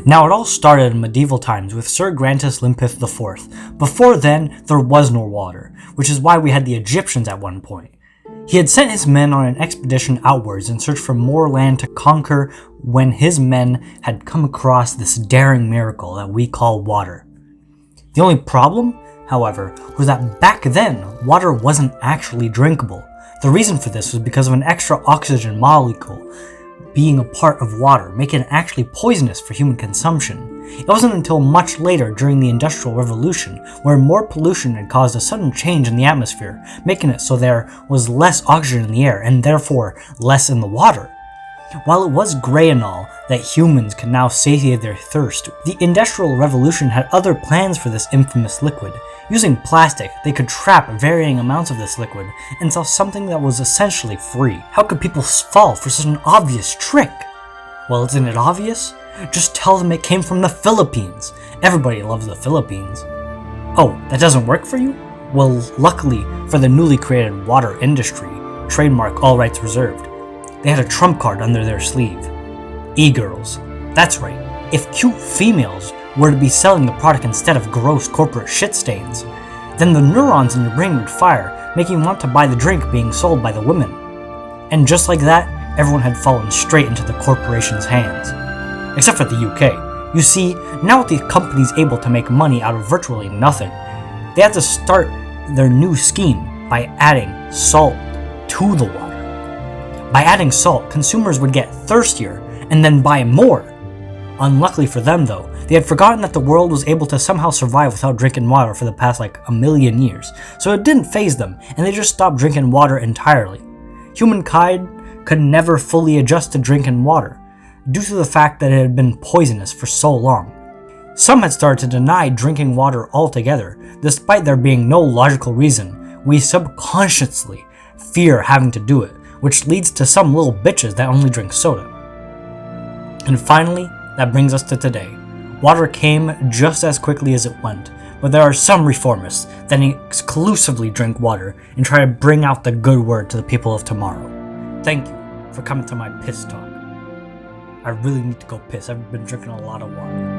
Now, it all started in medieval times with Sir Grantus Limpeth IV. Before then, there was no water, which is why we had the Egyptians at one point. He had sent his men on an expedition outwards in search for more land to conquer when his men had come across this daring miracle that we call water. The only problem, however, was that back then, water wasn't actually drinkable. The reason for this was because of an extra oxygen molecule being a part of water, making it actually poisonous for human consumption. It wasn't until much later during the Industrial Revolution where more pollution had caused a sudden change in the atmosphere, making it so there was less oxygen in the air and therefore less in the water. While it was great and all that humans could now satiate their thirst, the Industrial Revolution had other plans for this infamous liquid. Using plastic, they could trap varying amounts of this liquid and sell something that was essentially free. How could people fall for such an obvious trick? Well, isn't it obvious? Just tell them it came from the Philippines. Everybody loves the Philippines. Oh, that doesn't work for you? Well, luckily for the newly created water industry, trademark all rights reserved, they had a trump card under their sleeve. E-girls. That's right. If cute females were to be selling the product instead of gross corporate shit stains, then the neurons in your brain would fire, making you want to buy the drink being sold by the women. And just like that, everyone had fallen straight into the corporation's hands. Except for the UK. You see, now with these companies able to make money out of virtually nothing, they had to start their new scheme by adding salt to the water. By adding salt, consumers would get thirstier and then buy more. Unluckily for them though, they had forgotten that the world was able to somehow survive without drinking water for the past like a million years, so it didn't faze them, and they just stopped drinking water entirely. Humankind could never fully adjust to drinking water, due to the fact that it had been poisonous for so long. Some had started to deny drinking water altogether, despite there being no logical reason. We subconsciously fear having to do it, which leads to some little bitches that only drink soda. And finally, that brings us to today. Water came just as quickly as it went, but there are some reformists that exclusively drink water and try to bring out the good word to the people of tomorrow. Thank you for coming to my piss talk. I really need to go piss. I've been drinking a lot of water.